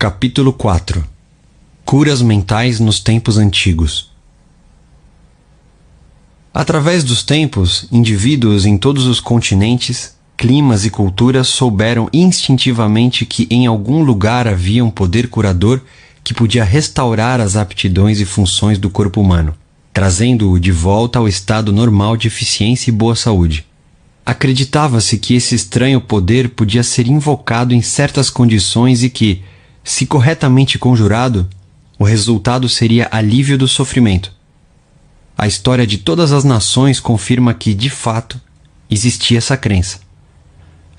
Capítulo 4 Curas mentais nos tempos antigos. Através dos tempos, indivíduos em todos os continentes, climas e culturas souberam instintivamente que em algum lugar havia um poder curador que podia restaurar as aptidões e funções do corpo humano, trazendo-o de volta ao estado normal de eficiência e boa saúde. Acreditava-se que esse estranho poder podia ser invocado em certas condições e que, se corretamente conjurado, o resultado seria alívio do sofrimento. A história de todas as nações confirma que, de fato, existia essa crença.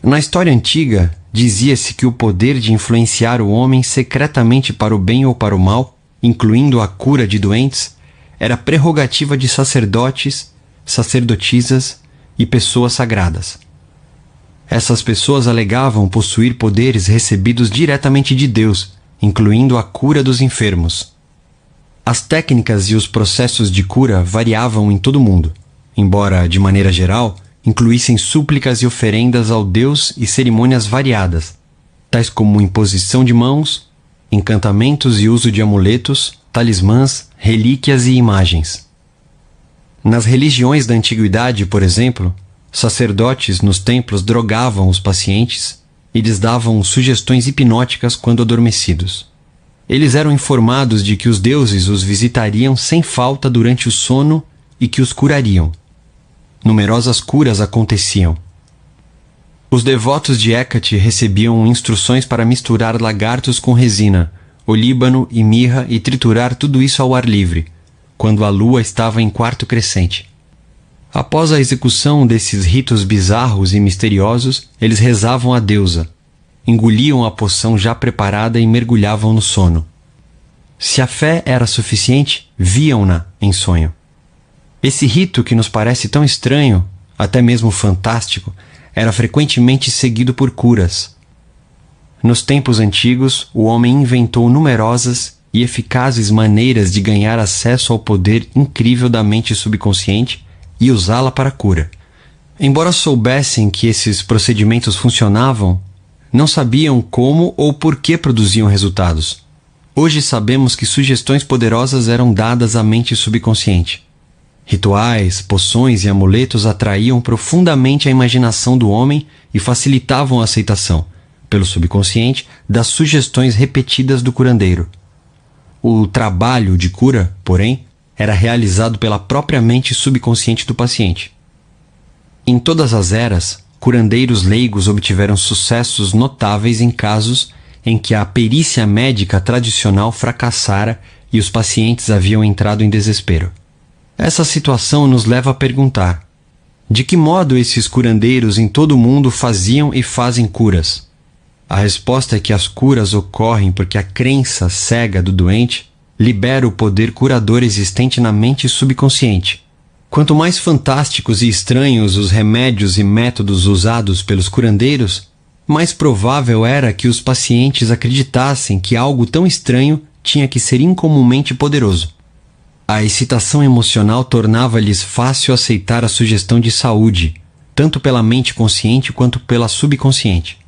Na história antiga, dizia-se que o poder de influenciar o homem secretamente para o bem ou para o mal, incluindo a cura de doentes, era prerrogativa de sacerdotes, sacerdotisas e pessoas sagradas. Essas pessoas alegavam possuir poderes recebidos diretamente de Deus, incluindo a cura dos enfermos. As técnicas e os processos de cura variavam em todo o mundo, embora, de maneira geral, incluíssem súplicas e oferendas ao Deus e cerimônias variadas, tais como imposição de mãos, encantamentos e uso de amuletos, talismãs, relíquias e imagens. Nas religiões da antiguidade, por exemplo, sacerdotes nos templos drogavam os pacientes e lhes davam sugestões hipnóticas quando adormecidos. Eles eram informados de que os deuses os visitariam sem falta durante o sono e que os curariam. Numerosas curas aconteciam. Os devotos de Hécate recebiam instruções para misturar lagartos com resina, olíbano e mirra e triturar tudo isso ao ar livre, quando a lua estava em quarto crescente. Após a execução desses ritos bizarros e misteriosos, eles rezavam à deusa, engoliam a poção já preparada e mergulhavam no sono. Se a fé era suficiente, viam-na em sonho. Esse rito, que nos parece tão estranho, até mesmo fantástico, era frequentemente seguido por curas. Nos tempos antigos, o homem inventou numerosas e eficazes maneiras de ganhar acesso ao poder incrível da mente subconsciente e usá-la para a cura. Embora soubessem que esses procedimentos funcionavam, não sabiam como ou por que produziam resultados. Hoje sabemos que sugestões poderosas eram dadas à mente subconsciente. Rituais, poções e amuletos atraíam profundamente a imaginação do homem e facilitavam a aceitação, pelo subconsciente, das sugestões repetidas do curandeiro. O trabalho de cura, porém, era realizado pela própria mente subconsciente do paciente. Em todas as eras, curandeiros leigos obtiveram sucessos notáveis em casos em que a perícia médica tradicional fracassara e os pacientes haviam entrado em desespero. Essa situação nos leva a perguntar: de que modo esses curandeiros em todo o mundo faziam e fazem curas? A resposta é que as curas ocorrem porque a crença cega do doente libera o poder curador existente na mente subconsciente. Quanto mais fantásticos e estranhos os remédios e métodos usados pelos curandeiros, mais provável era que os pacientes acreditassem que algo tão estranho tinha que ser incomumente poderoso. A excitação emocional tornava-lhes fácil aceitar a sugestão de saúde, tanto pela mente consciente quanto pela subconsciente.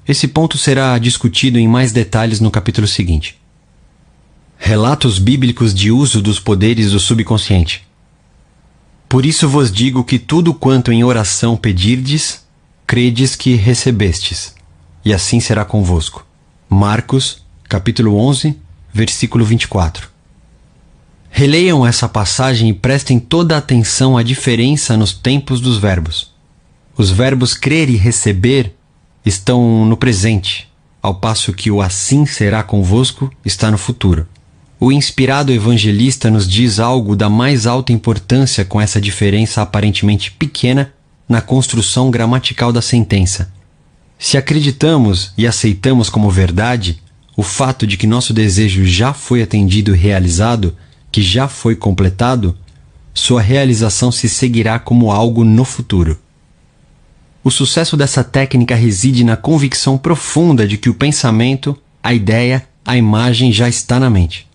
Esse ponto será discutido em mais detalhes no capítulo seguinte. Relatos bíblicos de uso dos poderes do subconsciente. Por isso vos digo que tudo quanto em oração pedirdes, credes que recebestes, e assim será convosco. Marcos, capítulo 11, versículo 24. Releiam essa passagem e prestem toda a atenção à diferença nos tempos dos verbos. Os verbos crer e receber estão no presente, ao passo que o assim será convosco está no futuro. O inspirado evangelista nos diz algo da mais alta importância com essa diferença aparentemente pequena na construção gramatical da sentença. Se acreditamos e aceitamos como verdade o fato de que nosso desejo já foi atendido e realizado, que já foi completado, sua realização se seguirá como algo no futuro. O sucesso dessa técnica reside na convicção profunda de que o pensamento, a ideia, a imagem já está na mente.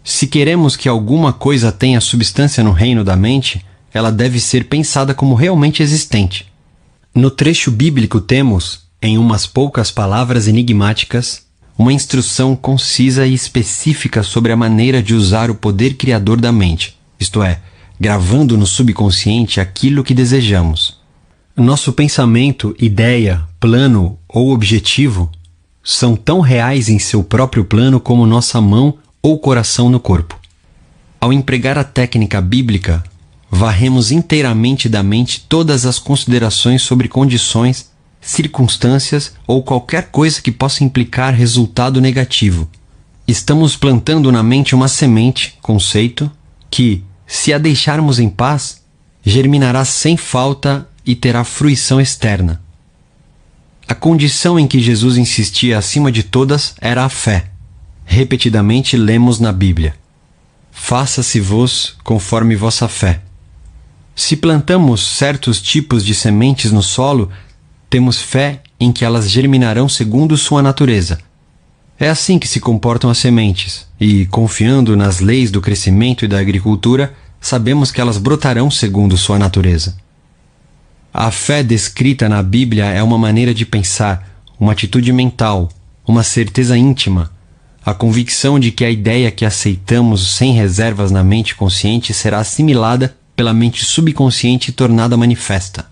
Se queremos que alguma coisa tenha substância no reino da mente, ela deve ser pensada como realmente existente. No trecho bíblico temos, em umas poucas palavras enigmáticas, uma instrução concisa e específica sobre a maneira de usar o poder criador da mente, isto é, gravando no subconsciente aquilo que desejamos. Nosso pensamento, ideia, plano ou objetivo são tão reais em seu próprio plano como nossa mão ou coração no corpo. Ao empregar a técnica bíblica, varremos inteiramente da mente todas as considerações sobre condições, circunstâncias ou qualquer coisa que possa implicar resultado negativo. Estamos plantando na mente uma semente, conceito, que, se a deixarmos em paz, germinará sem falta e terá fruição externa. A condição em que Jesus insistia acima de todas era a fé. Repetidamente lemos na Bíblia: faça-se-vos conforme vossa fé. Se plantamos certos tipos de sementes no solo, temos fé em que elas germinarão segundo sua natureza. É assim que se comportam as sementes, e, confiando nas leis do crescimento e da agricultura, sabemos que elas brotarão segundo sua natureza. A fé descrita na Bíblia é uma maneira de pensar, uma atitude mental, uma certeza íntima, a convicção de que a ideia que aceitamos sem reservas na mente consciente será assimilada pela mente subconsciente e tornada manifesta.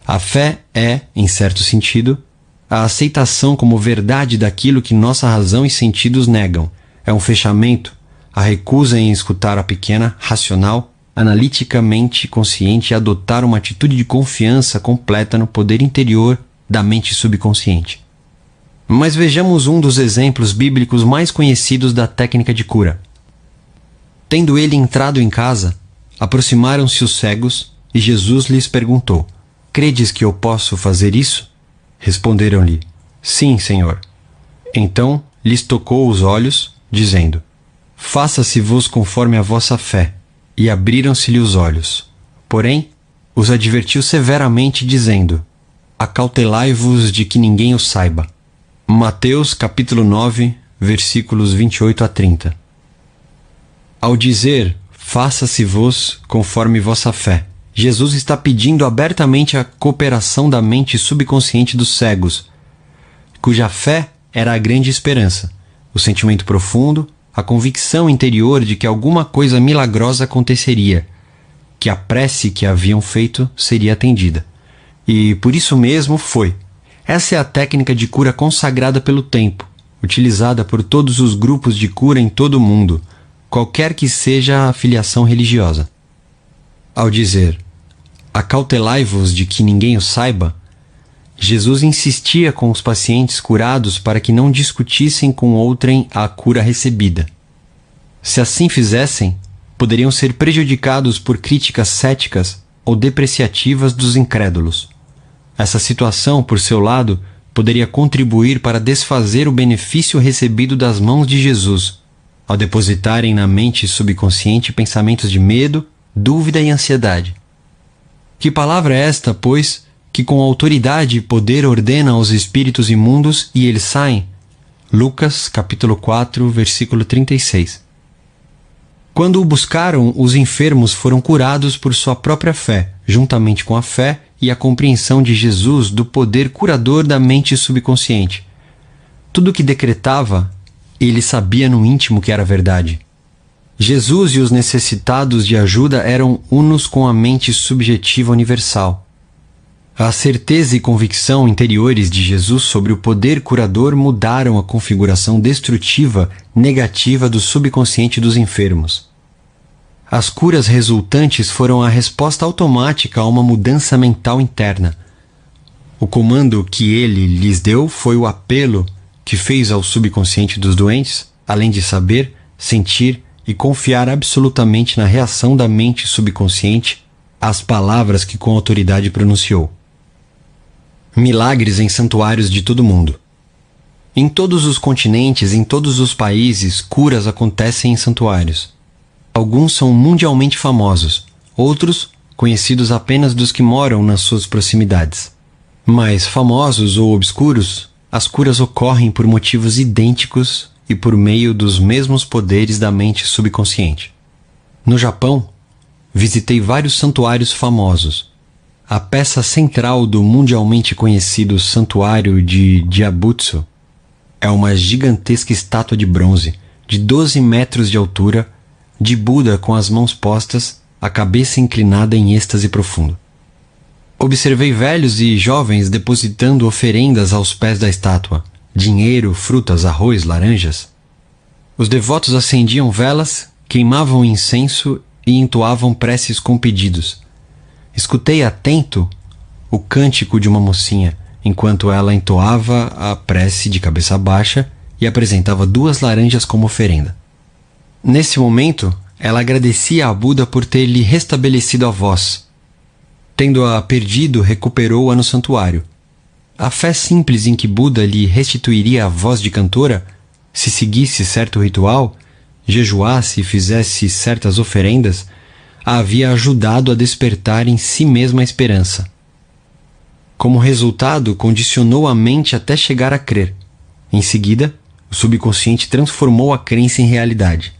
A fé é, em certo sentido, a aceitação como verdade daquilo que nossa razão e sentidos negam. É um fechamento, a recusa em escutar a pequena, racional, analiticamente consciente e adotar uma atitude de confiança completa no poder interior da mente subconsciente. Mas vejamos um dos exemplos bíblicos mais conhecidos da técnica de cura. Tendo ele entrado em casa, aproximaram-se os cegos e Jesus lhes perguntou: credes que eu posso fazer isso? Responderam-lhe: sim, Senhor. Então lhes tocou os olhos, dizendo: faça-se-vos conforme a vossa fé. E abriram-se-lhe os olhos. Porém, os advertiu severamente, dizendo: acautelai-vos de que ninguém o saiba. Mateus capítulo 9, versículos 28 a 30. Ao dizer: faça-se-vos conforme vossa fé, Jesus está pedindo abertamente a cooperação da mente subconsciente dos cegos, cuja fé era a grande esperança, o sentimento profundo, a convicção interior de que alguma coisa milagrosa aconteceria, que a prece que haviam feito seria atendida. E por isso mesmo foi. Essa é a técnica de cura consagrada pelo tempo, utilizada por todos os grupos de cura em todo o mundo, qualquer que seja a filiação religiosa. Ao dizer: acautelai-vos de que ninguém o saiba, Jesus insistia com os pacientes curados para que não discutissem com outrem a cura recebida. Se assim fizessem, poderiam ser prejudicados por críticas céticas ou depreciativas dos incrédulos. Essa situação, por seu lado, poderia contribuir para desfazer o benefício recebido das mãos de Jesus, ao depositarem na mente subconsciente pensamentos de medo, dúvida e ansiedade. Que palavra é esta, pois, que com autoridade e poder ordena aos espíritos imundos e eles saem? Lucas, capítulo 4, versículo 36. Quando o buscaram, os enfermos foram curados por sua própria fé, juntamente com a fé e a compreensão de Jesus do poder curador da mente subconsciente. Tudo o que decretava, ele sabia no íntimo que era verdade. Jesus e os necessitados de ajuda eram unos com a mente subjetiva universal. A certeza e convicção interiores de Jesus sobre o poder curador mudaram a configuração destrutiva, negativa do subconsciente dos enfermos. As curas resultantes foram a resposta automática a uma mudança mental interna. O comando que ele lhes deu foi o apelo que fez ao subconsciente dos doentes, além de saber, sentir e confiar absolutamente na reação da mente subconsciente às palavras que com autoridade pronunciou. Milagres em santuários de todo o mundo. Em todos os continentes, em todos os países, curas acontecem em santuários. Alguns são mundialmente famosos, outros conhecidos apenas dos que moram nas suas proximidades. Mas, famosos ou obscuros, as curas ocorrem por motivos idênticos e por meio dos mesmos poderes da mente subconsciente. No Japão, visitei vários santuários famosos. A peça central do mundialmente conhecido Santuário de Jiabutsu é uma gigantesca estátua de bronze, de 12 metros de altura, de Buda com as mãos postas, a cabeça inclinada em êxtase profundo. Observei velhos e jovens depositando oferendas aos pés da estátua, dinheiro, frutas, arroz, laranjas. Os devotos acendiam velas, queimavam incenso e entoavam preces com pedidos. Escutei atento o cântico de uma mocinha, enquanto ela entoava a prece de cabeça baixa e apresentava 2 laranjas como oferenda. Nesse momento, ela agradecia a Buda por ter lhe restabelecido a voz. Tendo-a perdido, recuperou-a no santuário. A fé simples em que Buda lhe restituiria a voz de cantora, se seguisse certo ritual, jejuasse e fizesse certas oferendas, a havia ajudado a despertar em si mesma a esperança. Como resultado, condicionou a mente até chegar a crer. Em seguida, o subconsciente transformou a crença em realidade.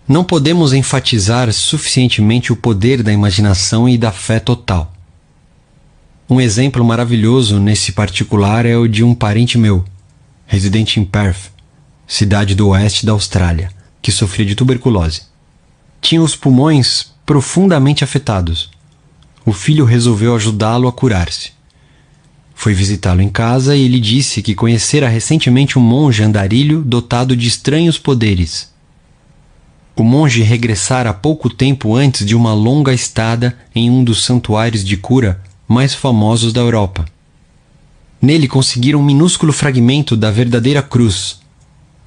Não podemos enfatizar suficientemente o poder da imaginação e da fé total. Um exemplo maravilhoso nesse particular é o de um parente meu, residente em Perth, cidade do oeste da Austrália, que sofria de tuberculose. Tinha os pulmões profundamente afetados. O filho resolveu ajudá-lo a curar-se. Foi visitá-lo em casa e ele disse que conhecera recentemente um monge andarilho dotado de estranhos poderes. O monge regressara pouco tempo antes de uma longa estada em um dos santuários de cura mais famosos da Europa. Nele conseguiram um minúsculo fragmento da verdadeira cruz,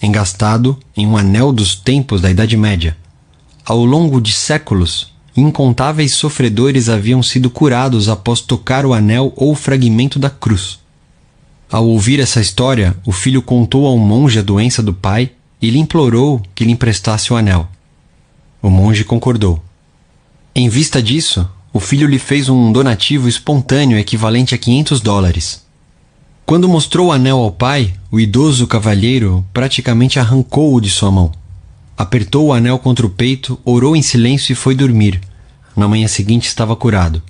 engastado em um anel dos tempos da Idade Média. Ao longo de séculos, incontáveis sofredores haviam sido curados após tocar o anel ou fragmento da cruz. Ao ouvir essa história, o filho contou ao monge a doença do pai e lhe implorou que lhe emprestasse o anel. O monge concordou. Em vista disso, o filho lhe fez um donativo espontâneo equivalente a $500. Quando mostrou o anel ao pai, o idoso cavalheiro praticamente arrancou-o de sua mão. Apertou o anel contra o peito, orou em silêncio e foi dormir. Na manhã seguinte estava curado.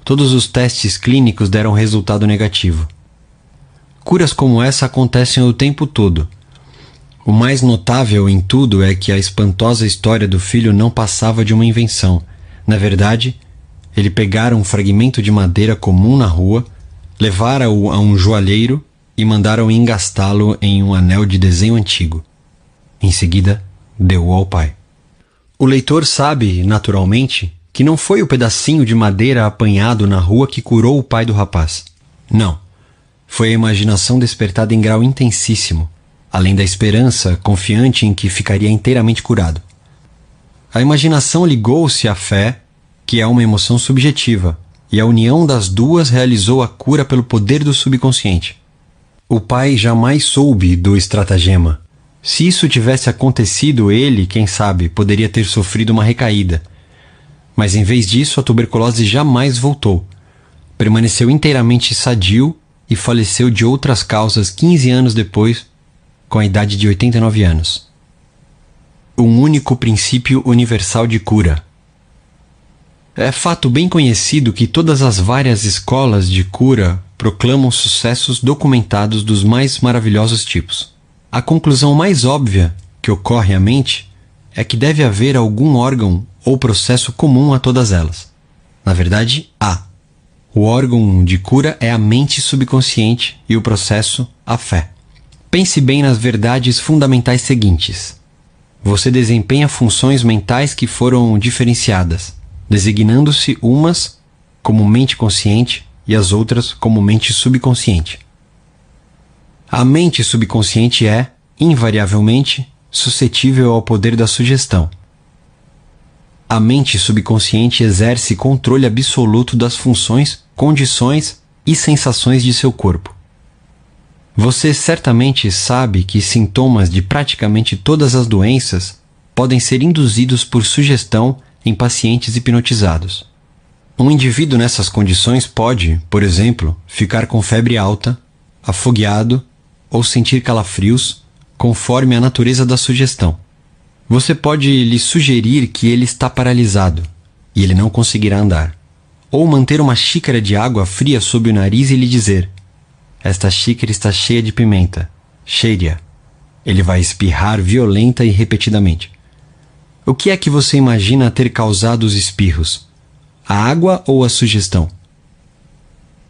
Todos os testes clínicos deram resultado negativo. Curas como essa acontecem o tempo todo. O mais notável em tudo é que a espantosa história do filho não passava de uma invenção. Na verdade, ele pegara um fragmento de madeira comum na rua, levara-o a um joalheiro e mandaram engastá-lo em um anel de desenho antigo. Em seguida, deu-o ao pai. O leitor sabe, naturalmente, que não foi o pedacinho de madeira apanhado na rua que curou o pai do rapaz. Não. Foi a imaginação despertada em grau intensíssimo, além da esperança confiante em que ficaria inteiramente curado. A imaginação ligou-se à fé, que é uma emoção subjetiva, e a união das duas realizou a cura pelo poder do subconsciente. O pai jamais soube do estratagema. Se isso tivesse acontecido, ele, quem sabe, poderia ter sofrido uma recaída. Mas em vez disso, a tuberculose jamais voltou. Permaneceu inteiramente sadio e faleceu de outras causas 15 anos depois, com a idade de 89 anos. Um único princípio universal de cura. É fato bem conhecido que todas as várias escolas de cura proclamam sucessos documentados dos mais maravilhosos tipos. A conclusão mais óbvia que ocorre à mente é que deve haver algum órgão ou processo comum a todas elas. Na verdade, há. O órgão de cura é a mente subconsciente e o processo, a fé. Pense bem nas verdades fundamentais seguintes. Você desempenha funções mentais que foram diferenciadas, designando-se umas como mente consciente e as outras como mente subconsciente. A mente subconsciente é, invariavelmente, suscetível ao poder da sugestão. A mente subconsciente exerce controle absoluto das funções, condições e sensações de seu corpo. Você certamente sabe que sintomas de praticamente todas as doenças podem ser induzidos por sugestão em pacientes hipnotizados. Um indivíduo nessas condições pode, por exemplo, ficar com febre alta, afogueado ou sentir calafrios, conforme a natureza da sugestão. Você pode lhe sugerir que ele está paralisado e ele não conseguirá andar, ou manter uma xícara de água fria sob o nariz e lhe dizer: esta xícara está cheia de pimenta, cheire-a. Ele vai espirrar violenta e repetidamente. O que é que você imagina ter causado os espirros? A água ou a sugestão?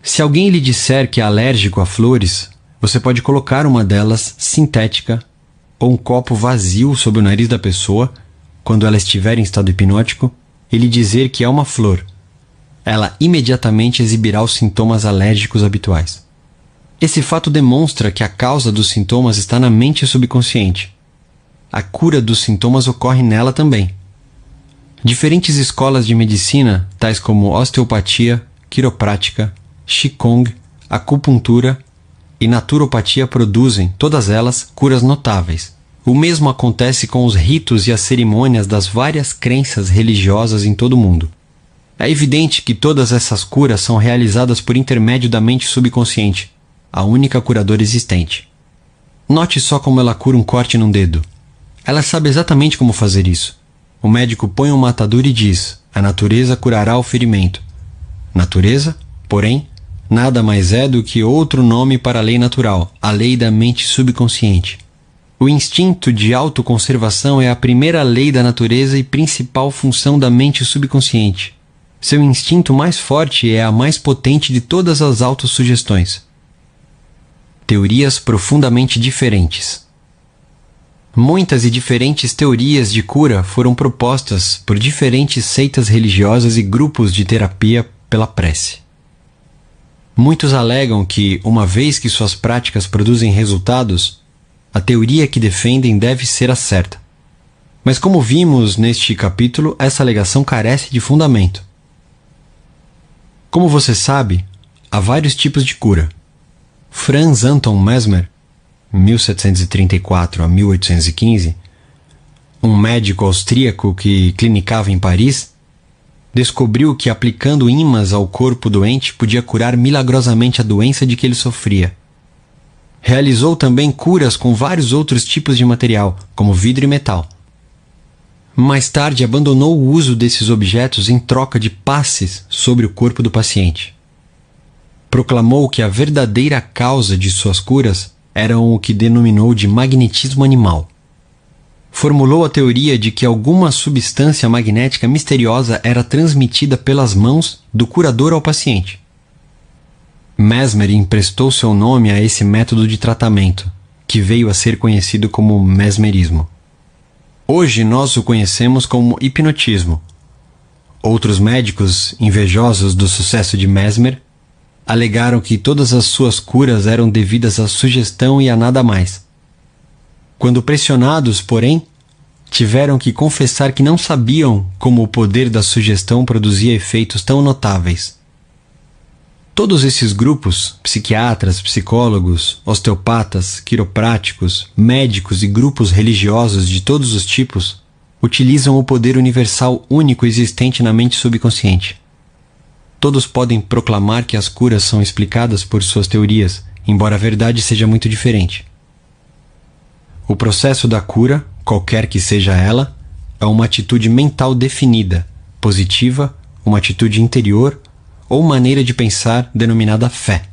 Se alguém lhe disser que é alérgico a flores, você pode colocar uma delas sintética ou um copo vazio sob o nariz da pessoa quando ela estiver em estado hipnótico e lhe dizer que é uma flor. Ela imediatamente exibirá os sintomas alérgicos habituais. Esse fato demonstra que a causa dos sintomas está na mente subconsciente. A cura dos sintomas ocorre nela também. Diferentes escolas de medicina, tais como osteopatia, quiroprática, qigong, acupuntura e naturopatia produzem, todas elas, curas notáveis. O mesmo acontece com os ritos e as cerimônias das várias crenças religiosas em todo o mundo. É evidente que todas essas curas são realizadas por intermédio da mente subconsciente, a única curadora existente. Note só como ela cura um corte num dedo. Ela sabe exatamente como fazer isso. O médico põe uma atadura e diz: a natureza curará o ferimento. Natureza, porém, nada mais é do que outro nome para a lei natural, a lei da mente subconsciente. O instinto de autoconservação é a primeira lei da natureza e principal função da mente subconsciente. Seu instinto mais forte é a mais potente de todas as autossugestões. Teorias profundamente diferentes. Muitas e diferentes teorias de cura foram propostas por diferentes seitas religiosas e grupos de terapia pela prece. Muitos alegam que, uma vez que suas práticas produzem resultados, a teoria que defendem deve ser a certa. Mas como vimos neste capítulo, essa alegação carece de fundamento. Como você sabe, há vários tipos de cura. Franz Anton Mesmer, 1734 a 1815, um médico austríaco que clinicava em Paris, descobriu que aplicando ímãs ao corpo doente podia curar milagrosamente a doença de que ele sofria. Realizou também curas com vários outros tipos de material, como vidro e metal. Mais tarde, abandonou o uso desses objetos em troca de passes sobre o corpo do paciente. Proclamou que a verdadeira causa de suas curas eram o que denominou de magnetismo animal. Formulou a teoria de que alguma substância magnética misteriosa era transmitida pelas mãos do curador ao paciente. Mesmer emprestou seu nome a esse método de tratamento, que veio a ser conhecido como mesmerismo. Hoje nós o conhecemos como hipnotismo. Outros médicos, invejosos do sucesso de Mesmer, alegaram que todas as suas curas eram devidas à sugestão e a nada mais. Quando pressionados, porém, tiveram que confessar que não sabiam como o poder da sugestão produzia efeitos tão notáveis. Todos esses grupos, psiquiatras, psicólogos, osteopatas, quiropráticos, médicos e grupos religiosos de todos os tipos, utilizam o poder universal único existente na mente subconsciente. Todos podem proclamar que as curas são explicadas por suas teorias, embora a verdade seja muito diferente. O processo da cura, qualquer que seja ela, é uma atitude mental definida, positiva, uma atitude interior ou maneira de pensar denominada fé.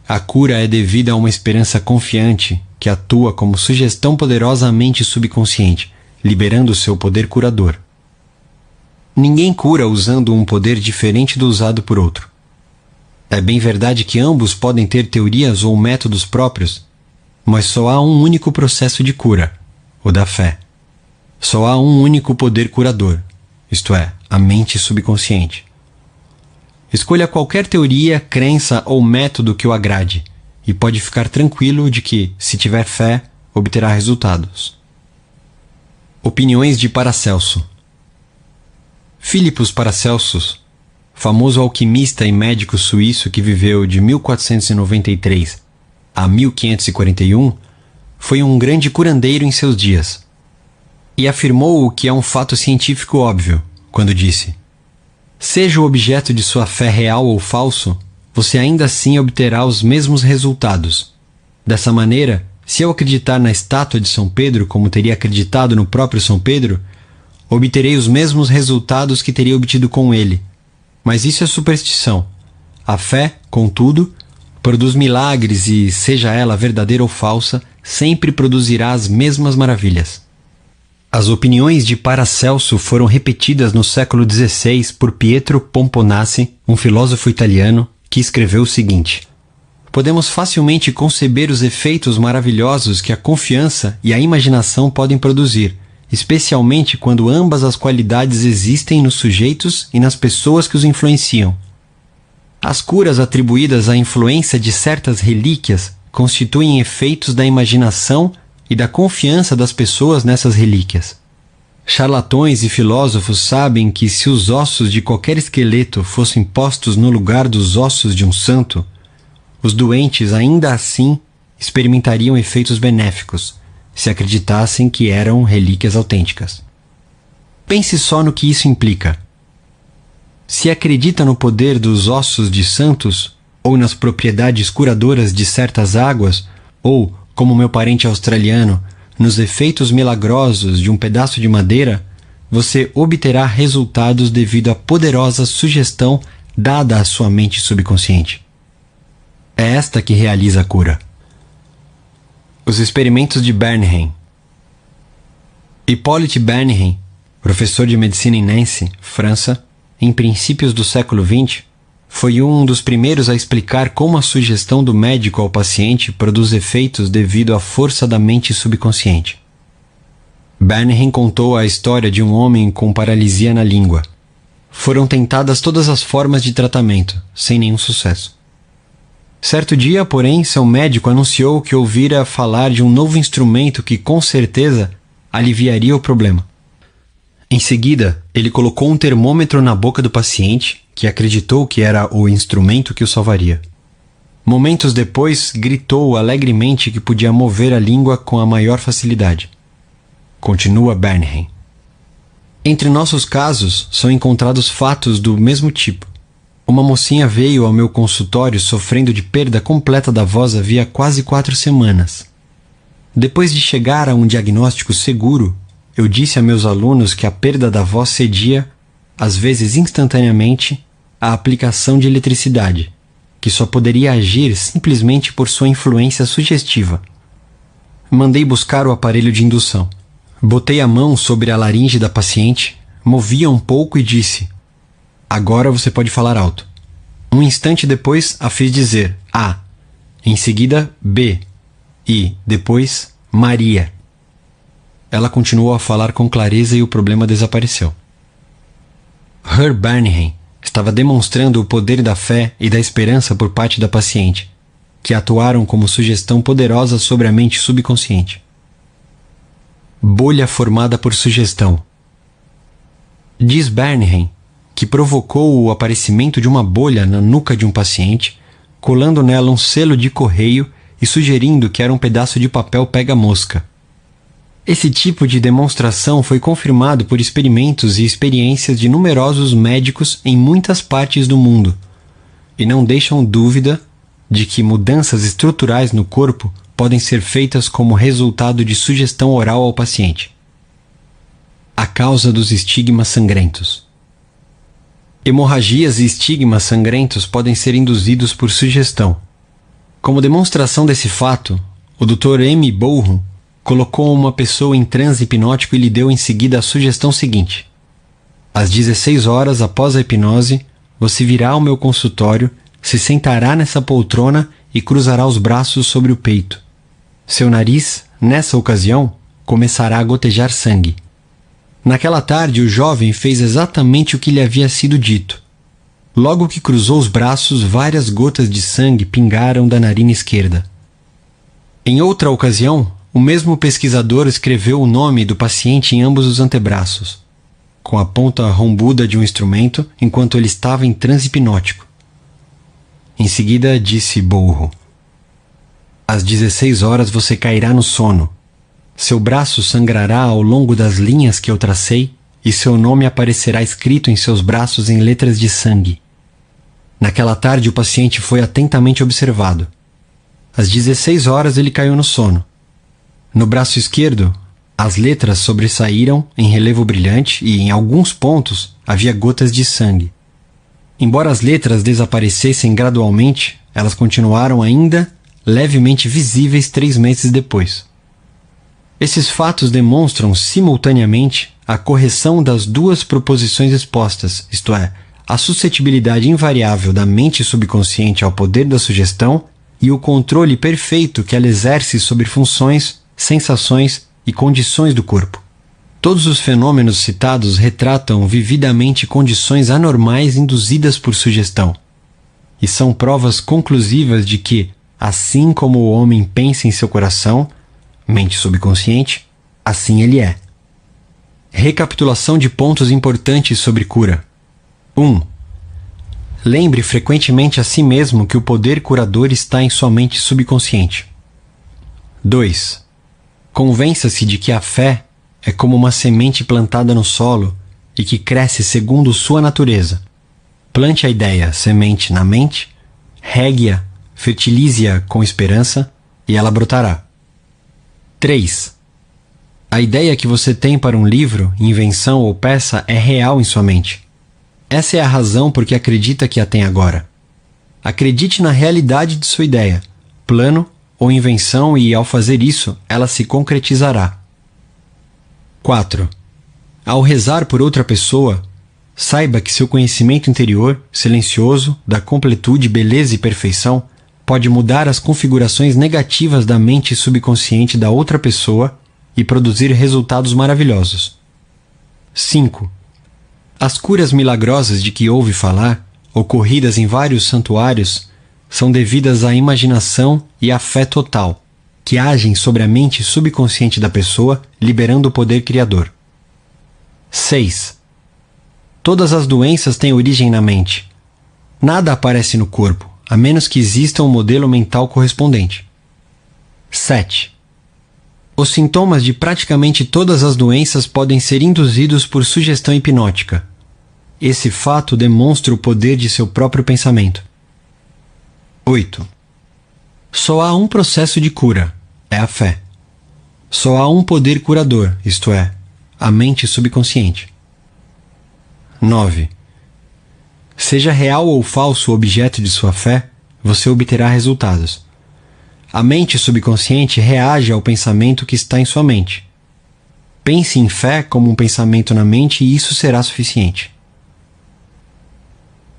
A cura é devida a uma esperança confiante que atua como sugestão poderosa à mente subconsciente, liberando seu poder curador. Ninguém cura usando um poder diferente do usado por outro. É bem verdade que ambos podem ter teorias ou métodos próprios, mas só há um único processo de cura, o da fé. Só há um único poder curador, isto é, a mente subconsciente. Escolha qualquer teoria, crença ou método que o agrade, e pode ficar tranquilo de que, se tiver fé, obterá resultados. Opiniões de Paracelso. Philippus Paracelsus, famoso alquimista e médico suíço que viveu de 1493 a 1541, foi um grande curandeiro em seus dias. E afirmou o que é um fato científico óbvio, quando disse: seja o objeto de sua fé real ou falso, você ainda assim obterá os mesmos resultados. Dessa maneira, se eu acreditar na estátua de São Pedro como teria acreditado no próprio São Pedro, obterei os mesmos resultados que teria obtido com ele. Mas isso é superstição. A fé, contudo, produz milagres e, seja ela verdadeira ou falsa, sempre produzirá as mesmas maravilhas. As opiniões de Paracelso foram repetidas no século XVI por Pietro Pomponazzi, um filósofo italiano, que escreveu o seguinte: podemos facilmente conceber os efeitos maravilhosos que a confiança e a imaginação podem produzir, especialmente quando ambas as qualidades existem nos sujeitos e nas pessoas que os influenciam. As curas atribuídas à influência de certas relíquias constituem efeitos da imaginação e da confiança das pessoas nessas relíquias. Charlatões e filósofos sabem que se os ossos de qualquer esqueleto fossem postos no lugar dos ossos de um santo, os doentes ainda assim experimentariam efeitos benéficos, se acreditassem que eram relíquias autênticas. Pense só no que isso implica. Se acredita no poder dos ossos de santos, ou nas propriedades curadoras de certas águas, ou, como meu parente australiano, nos efeitos milagrosos de um pedaço de madeira, você obterá resultados devido à poderosa sugestão dada à sua mente subconsciente. É esta que realiza a cura. Os experimentos de Bernheim. Hippolyte Bernheim, professor de medicina em Nancy, França, em princípios do século XX, foi um dos primeiros a explicar como a sugestão do médico ao paciente produz efeitos devido à força da mente subconsciente. Bernheim contou a história de um homem com paralisia na língua. Foram tentadas todas as formas de tratamento, sem nenhum sucesso. Certo dia, porém, seu médico anunciou que ouvira falar de um novo instrumento que, com certeza, aliviaria o problema. Em seguida, ele colocou um termômetro na boca do paciente, que acreditou que era o instrumento que o salvaria. Momentos depois, gritou alegremente que podia mover a língua com a maior facilidade. Continua Bernheim. Entre nossos casos, são encontrados fatos do mesmo tipo. Uma mocinha veio ao meu consultório sofrendo de perda completa da voz havia quase 4 semanas. Depois de chegar a um diagnóstico seguro, eu disse a meus alunos que a perda da voz cedia, às vezes instantaneamente, à aplicação de eletricidade, que só poderia agir simplesmente por sua influência sugestiva. Mandei buscar o aparelho de indução. Botei a mão sobre a laringe da paciente, movia um pouco e disse: agora você pode falar alto. Um instante depois a fiz dizer A, em seguida B e, depois, Maria. Ela continuou a falar com clareza e o problema desapareceu. Herr Bernheim estava demonstrando o poder da fé e da esperança por parte da paciente, que atuaram como sugestão poderosa sobre a mente subconsciente. Bolha formada por sugestão. Diz Bernheim que provocou o aparecimento de uma bolha na nuca de um paciente, colando nela um selo de correio e sugerindo que era um pedaço de papel pega-mosca. Esse tipo de demonstração foi confirmado por experimentos e experiências de numerosos médicos em muitas partes do mundo, e não deixam dúvida de que mudanças estruturais no corpo podem ser feitas como resultado de sugestão oral ao paciente. A causa dos estigmas sangrentos. Hemorragias e estigmas sangrentos podem ser induzidos por sugestão. Como demonstração desse fato, o Dr. M. Bourham colocou uma pessoa em transe hipnótico e lhe deu em seguida a sugestão seguinte: às 16 horas após a hipnose, você virá ao meu consultório, se sentará nessa poltrona e cruzará os braços sobre o peito. Seu nariz, nessa ocasião, começará a gotejar sangue. Naquela tarde, o jovem fez exatamente o que lhe havia sido dito. Logo que cruzou os braços, várias gotas de sangue pingaram da narina esquerda. Em outra ocasião, o mesmo pesquisador escreveu o nome do paciente em ambos os antebraços, com a ponta rombuda de um instrumento, enquanto ele estava em transe hipnótico. Em seguida, disse Bourham: às 16 horas você cairá no sono. Seu braço sangrará ao longo das linhas que eu tracei e seu nome aparecerá escrito em seus braços em letras de sangue. Naquela tarde o paciente foi atentamente observado. Às 16 horas ele caiu no sono. No braço esquerdo, as letras sobressaíram em relevo brilhante e, em alguns pontos, havia gotas de sangue. Embora as letras desaparecessem gradualmente, elas continuaram ainda levemente visíveis 3 meses depois. Esses fatos demonstram simultaneamente a correção das duas proposições expostas, isto é, a suscetibilidade invariável da mente subconsciente ao poder da sugestão e o controle perfeito que ela exerce sobre funções, sensações e condições do corpo. Todos os fenômenos citados retratam vividamente condições anormais induzidas por sugestão, e são provas conclusivas de que, assim como o homem pensa em seu coração, mente subconsciente, assim ele é. Recapitulação de pontos importantes sobre cura. 1. Lembre frequentemente a si mesmo que o poder curador está em sua mente subconsciente. 2. Convença-se de que a fé é como uma semente plantada no solo e que cresce segundo sua natureza. Plante a ideia, semente, na mente, regue-a, fertilize-a com esperança e ela brotará. 3. A ideia que você tem para um livro, invenção ou peça é real em sua mente. Essa é a razão por que acredita que a tem agora. Acredite na realidade de sua ideia, plano ou invenção e, ao fazer isso, ela se concretizará. 4. Ao rezar por outra pessoa, saiba que seu conhecimento interior, silencioso, da completude, beleza e perfeição, pode mudar as configurações negativas da mente subconsciente da outra pessoa e produzir resultados maravilhosos. 5. As curas milagrosas de que ouve falar, ocorridas em vários santuários, são devidas à imaginação e à fé total, que agem sobre a mente subconsciente da pessoa, liberando o poder criador. 6. Todas as doenças têm origem na mente. Nada aparece no corpo, a menos que exista um modelo mental correspondente. 7. Os sintomas de praticamente todas as doenças podem ser induzidos por sugestão hipnótica. Esse fato demonstra o poder de seu próprio pensamento. 8. Só há um processo de cura, é a fé. Só há um poder curador, isto é, a mente subconsciente. 9. Seja real ou falso o objeto de sua fé, você obterá resultados. A mente subconsciente reage ao pensamento que está em sua mente. Pense em fé como um pensamento na mente e isso será suficiente.